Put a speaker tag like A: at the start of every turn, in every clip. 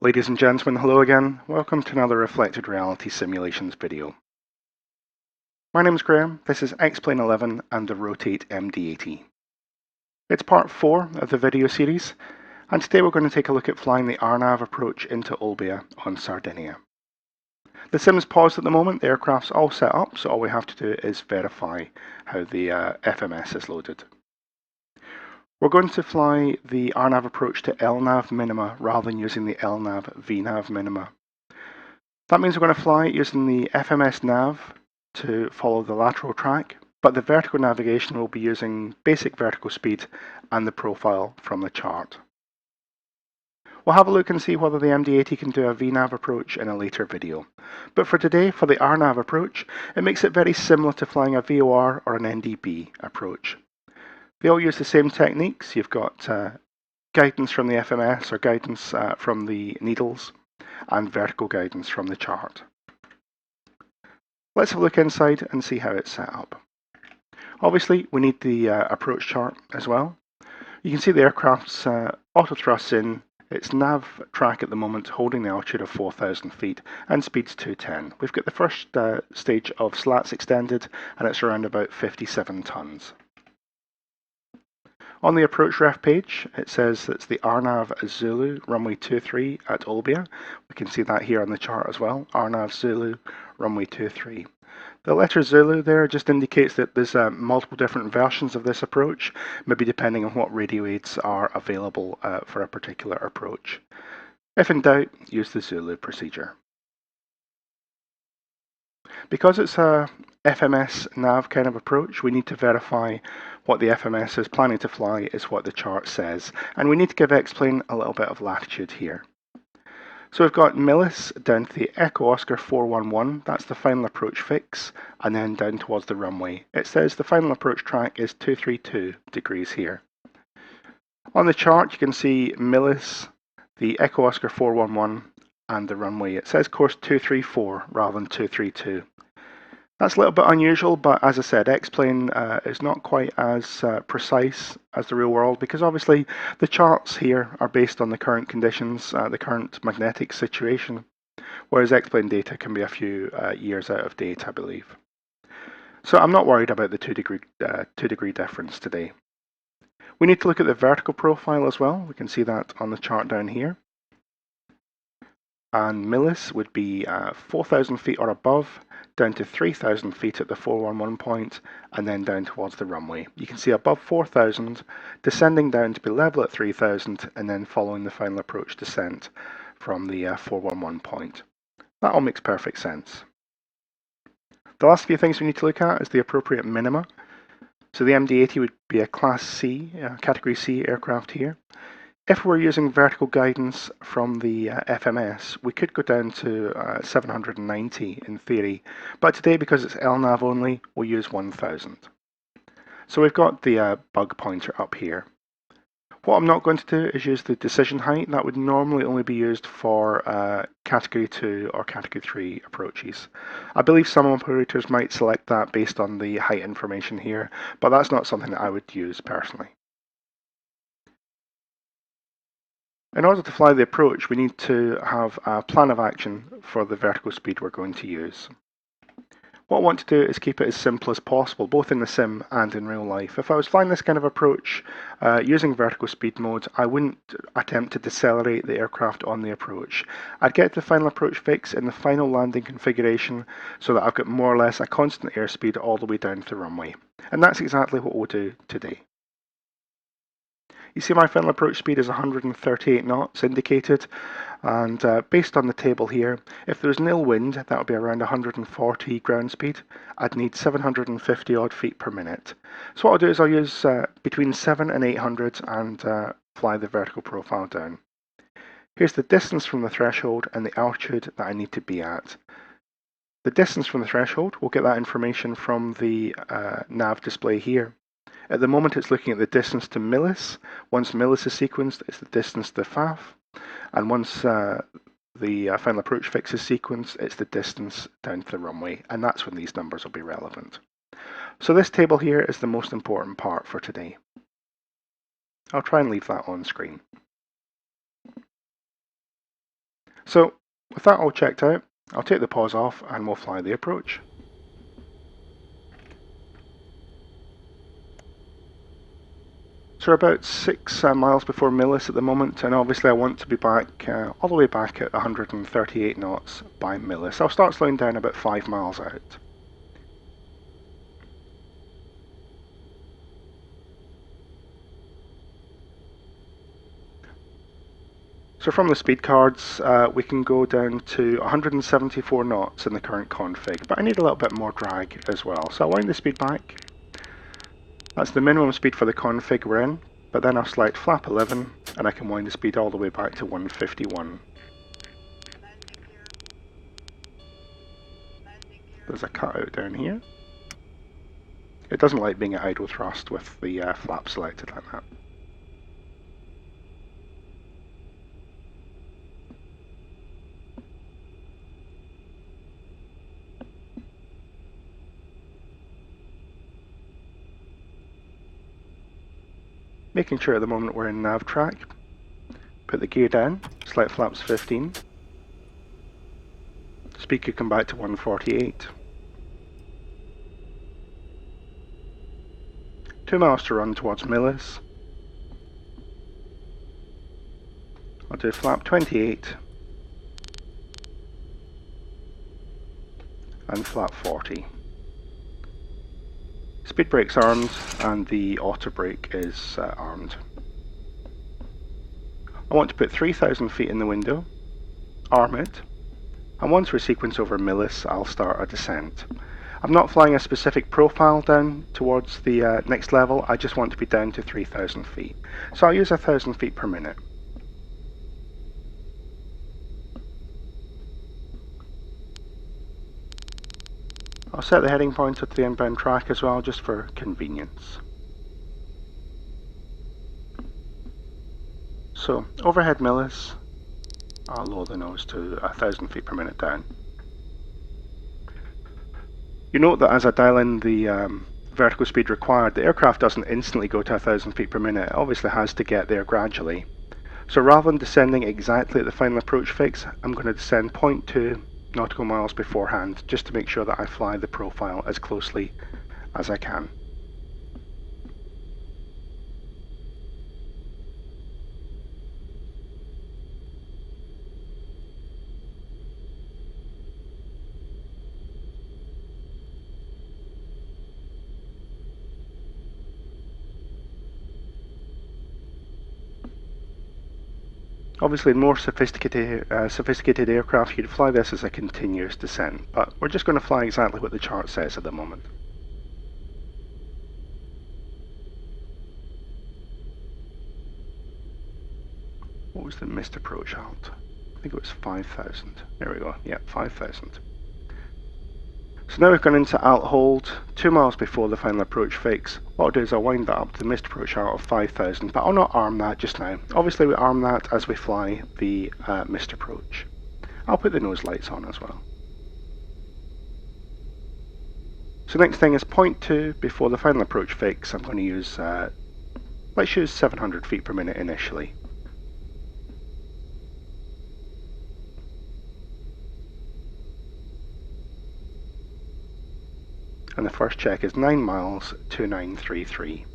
A: Ladies and gentlemen, hello again. Welcome to another Reflected Reality Simulations video. My name is Graham, this is X-Plane 11 and the Rotate MD-80. It's part 4 of the video series, and today we're going to take a look at flying the RNAV approach into Olbia on Sardinia. The sim is paused at the moment, the aircraft's all set up, so all we have to do is verify how the FMS is loaded. We're going to fly the RNAV approach to LNAV minima rather than using the LNAV VNAV minima. That means we're going to fly using the FMS nav to follow the lateral track, but the vertical navigation will be using basic vertical speed and the profile from the chart. We'll have a look and see whether the MD-80 can do a VNAV approach in a later video. But for today, for the RNAV approach, it makes it very similar to flying a VOR or an NDB approach. They all use the same techniques. You've got guidance from the FMS or guidance from the needles and vertical guidance from the chart. Let's have a look inside and see how it's set up. Obviously, we need the approach chart as well. You can see the aircraft's auto thrusts in, its nav track at the moment holding the altitude of 4,000 feet and speeds 210. We've got the first stage of slats extended and it's around about 57 tons. On the approach ref page, it says it's the RNAV Zulu runway 23 at Olbia. We can see that here on the chart as well, RNAV Zulu runway 23. The letter Zulu there just indicates that there's multiple different versions of this approach, maybe depending on what radio aids are available for a particular approach. If in doubt, use the Zulu procedure. Because it's a FMS nav kind of approach, we need to verify what the FMS is planning to fly is what the chart says, and we need to give X-Plane a little bit of latitude here. So we've got Millis down to the Echo Oscar 411, that's the final approach fix, and then down towards the runway. It says the final approach track is 232 degrees here. On the chart you can see Millis, the Echo Oscar 411, and the runway. It says course 234 rather than 232. That's a little bit unusual, but as I said, X-Plane is not quite as precise as the real world because obviously the charts here are based on the current conditions, the current magnetic situation, whereas X-Plane data can be a few years out of date, I believe. So I'm not worried about the 2 degree difference today. We need to look at the vertical profile as well. We can see that on the chart down here. And Millis would be 4,000 feet or above, down to 3,000 feet at the 411 point, and then down towards the runway. You can see above 4,000, descending down to be level at 3,000, and then following the final approach descent from the 411 point. That all makes perfect sense. The last few things we need to look at is the appropriate minima. So the MD-80 would be a Class C, Category C aircraft here. If we're using vertical guidance from the FMS, we could go down to 790 in theory, but today because it's LNAV only, we'll use 1000. So we've got the bug pointer up here. What I'm not going to do is use the decision height. That would normally only be used for Category 2 or Category 3 approaches. I believe some operators might select that based on the height information here, but that's not something that I would use personally. In order to fly the approach, we need to have a plan of action for the vertical speed we're going to use. What I want to do is keep it as simple as possible, both in the sim and in real life. If I was flying this kind of approach using vertical speed mode, I wouldn't attempt to decelerate the aircraft on the approach. I'd get the final approach fix in the final landing configuration so that I've got more or less a constant airspeed all the way down to the runway. And that's exactly what we'll do today. You see my final approach speed is 138 knots indicated, and based on the table here, if there was nil wind, that would be around 140 ground speed. I'd need 750 odd feet per minute. So what I'll do is I'll use between 7 and 800 and fly the vertical profile down. Here's the distance from the threshold and the altitude that I need to be at. The distance from the threshold, we'll get that information from the nav display here. At the moment it's looking at the distance to Millis. Once Millis is sequenced, it's the distance to FAF. And once the final approach fix is sequenced, it's the distance down to the runway. And that's when these numbers will be relevant. So this table here is the most important part for today. I'll try and leave that on screen. So with that all checked out, I'll take the pause off and we'll fly the approach. So we're about 6 miles before Millis at the moment, and obviously I want to be back all the way back at 138 knots by Millis. I'll start slowing down about 5 miles out. So from the speed cards, we can go down to 174 knots in the current config, but I need a little bit more drag as well. So I'll wind the speed back. That's the minimum speed for the config we're in, but then I'll select flap 11 and I can wind the speed all the way back to 151. There's a cutout down here. It doesn't like being at idle thrust with the flap selected like that. Making sure at the moment we're in nav track. Put the gear down, select flaps 15. Speed could come back to 148. 2 miles to run towards Millis. I'll do flap 28 and flap 40. Speed brake's armed and the auto brake is armed. I want to put 3,000 feet in the window, arm it, and once we sequence over Millis, I'll start a descent. I'm not flying a specific profile down towards the next level, I just want to be down to 3,000 feet. So I'll use 1,000 feet per minute. I'll set the heading point at the inbound track as well, just for convenience. So, overhead Millis, I'll lower the nose to 1,000 feet per minute down. You note that as I dial in the vertical speed required, the aircraft doesn't instantly go to 1,000 feet per minute, it obviously has to get there gradually. So rather than descending exactly at the final approach fix, I'm going to descend 0.2 nautical miles beforehand, just to make sure that I fly the profile as closely as I can. Obviously, in more sophisticated aircraft, you'd fly this as a continuous descent, but we're just going to fly exactly what the chart says at the moment. What was the missed approach alt? I think it was 5,000. There we go. Yeah, 5,000. So now we've gone into alt hold 2 miles before the final approach fix. What I'll do is I'll wind that up to the missed approach alt of 5,000, but I'll not arm that just now. Obviously we arm that as we fly the missed approach. I'll put the nose lights on as well. So next thing is 0.2 before the final approach fix. I'm going to use, let's use 700 feet per minute initially. And the first check is 9 miles 2933.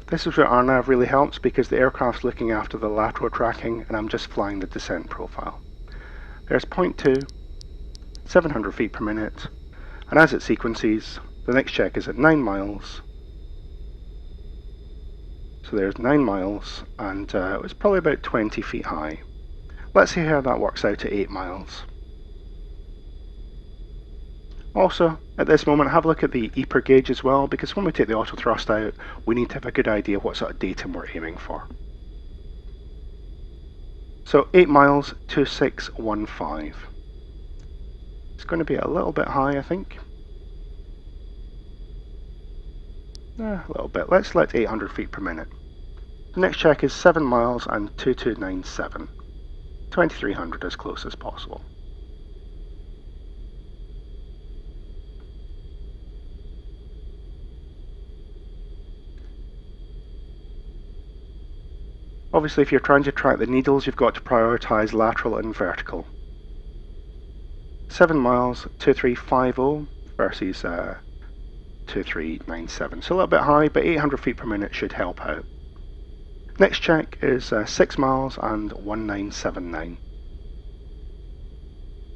A: This is where RNAV really helps because the aircraft's looking after the lateral tracking and I'm just flying the descent profile. There's 0.2, 700 feet per minute, and as it sequences, the next check is at 9 miles. So there's 9 miles and it was probably about 20 feet high. Let's see how that works out at 8 miles. Also, at this moment, have a look at the EPR gauge as well, because when we take the auto thrust out, we need to have a good idea what sort of datum we're aiming for. So 8 miles, 2615. It's going to be a little bit high, I think. A little bit. Let's select 800 feet per minute. The next check is 7 miles and 2297. 2300 as close as possible. Obviously, if you're trying to track the needles, you've got to prioritise lateral and vertical. 7 miles, 2350 versus 2397. So a little bit high, but 800 feet per minute should help out. Next check is 6 miles and 1979.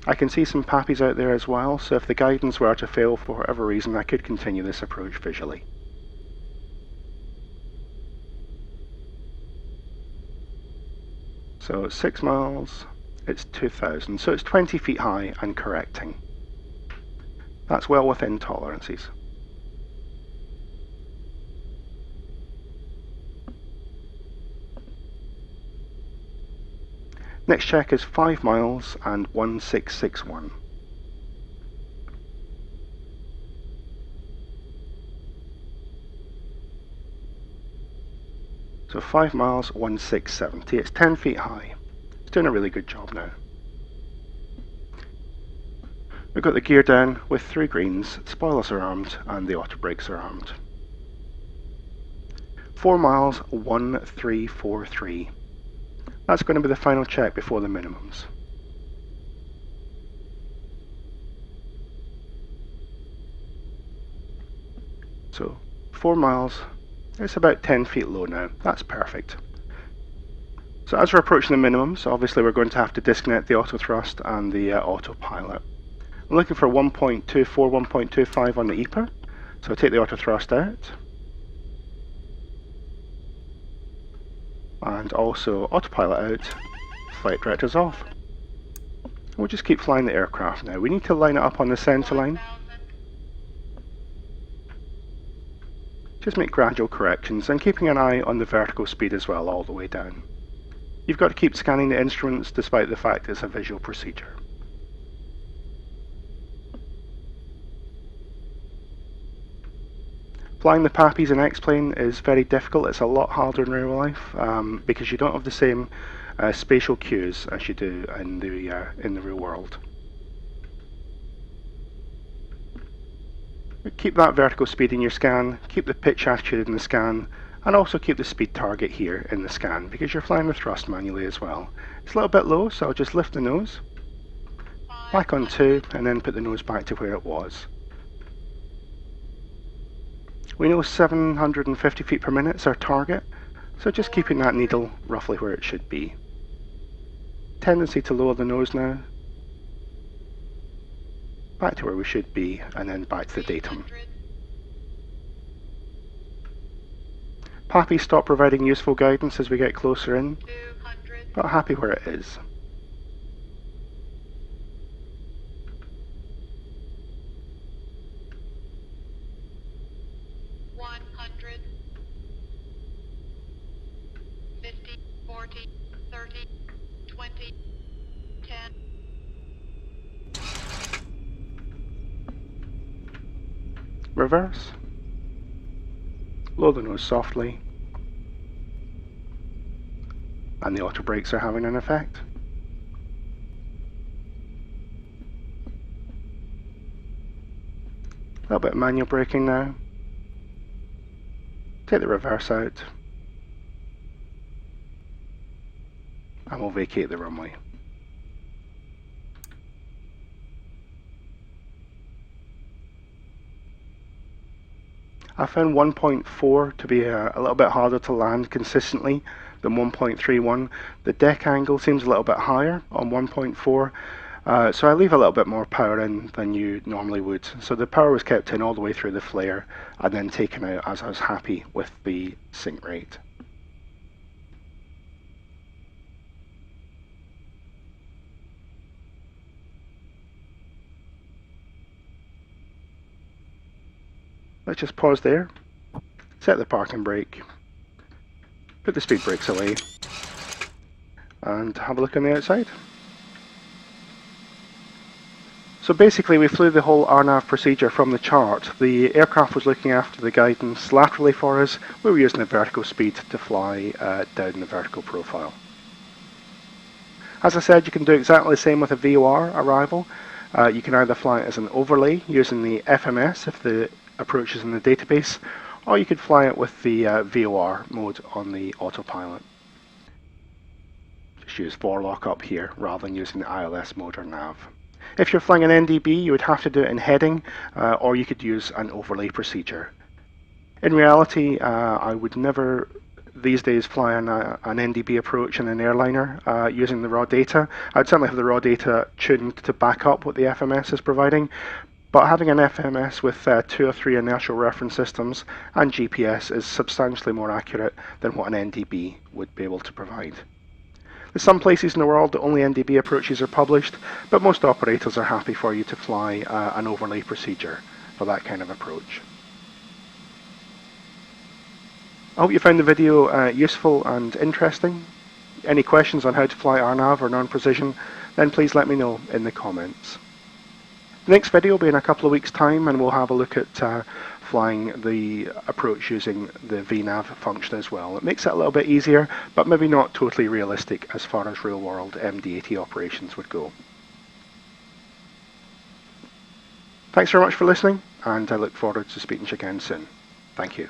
A: I can see some pappies out there as well, so if the guidance were to fail for whatever reason, I could continue this approach visually. So 6 miles, it's 2000, so it's 20 feet high and correcting. That's well within tolerances. Next check is 5 miles and 1661. So 5 miles, 1670. It's 10 feet high. It's doing a really good job now. We've got the gear down with 3 greens, spoilers are armed, and the auto brakes are armed. 4 miles, 1343. That's going to be the final check before the minimums. So 4 miles, it's about 10 feet low now. That's perfect. So as we're approaching the minimums, obviously we're going to have to disconnect the auto thrust and the autopilot. I'm looking for 1.24, 1.25 on the EPA. So I'll take the auto thrust out. And also autopilot out, flight directors off. We'll just keep flying the aircraft now. We need to line it up on the centre line. Just make gradual corrections and keeping an eye on the vertical speed as well all the way down. You've got to keep scanning the instruments despite the fact it's a visual procedure. Flying the pappies in X-plane is very difficult. It's a lot harder in real life because you don't have the same spatial cues as you do in the real world. Keep that vertical speed in your scan, keep the pitch attitude in the scan, and also keep the speed target here in the scan because you're flying the thrust manually as well. It's a little bit low, so I'll just lift the nose, back on 2, and then put the nose back to where it was. We know 750 feet per minute is our target, so just keeping that needle roughly where it should be. Tendency to lower the nose now, back to where we should be, and then back to the datum. Pappy stop providing useful guidance as we get closer in, but happy where it is. Reverse. Blow the nose softly. And the auto brakes are having an effect. A little bit of manual braking now. Take the reverse out. And we'll vacate the runway. I found 1.4 to be a little bit harder to land consistently than 1.31. The deck angle seems a little bit higher on 1.4, so I leave a little bit more power in than you normally would. So the power was kept in all the way through the flare and then taken out as I was happy with the sink rate. Let's just pause there, set the parking brake, put the speed brakes away, and have a look on the outside. So basically we flew the whole RNAV procedure from the chart. The aircraft was looking after the guidance laterally for us. We were using the vertical speed to fly down the vertical profile. As I said, you can do exactly the same with a VOR arrival. You can either fly it as an overlay using the FMS if the approach is in the database, or you could fly it with the VOR mode on the autopilot. just use VOR LOC up here rather than using the ILS mode or nav. If you're flying an NDB, you would have to do it in heading, or you could use an overlay procedure. In reality, I would never these days fly an NDB approach in an airliner using the raw data. I'd certainly have the raw data tuned to back up what the FMS is providing, but having an FMS with 2 or 3 inertial reference systems and GPS is substantially more accurate than what an NDB would be able to provide. There's some places in the world that only NDB approaches are published, but most operators are happy for you to fly an overlay procedure for that kind of approach. I hope you found the video useful and interesting. Any questions on how to fly RNAV or non-precision, then please let me know in the comments. The next video will be in a couple of weeks' time, and we'll have a look at flying the approach using the VNAV function as well. It makes it a little bit easier, but maybe not totally realistic as far as real-world MD-80 operations would go. Thanks very much for listening, and I look forward to speaking to you again soon. Thank you.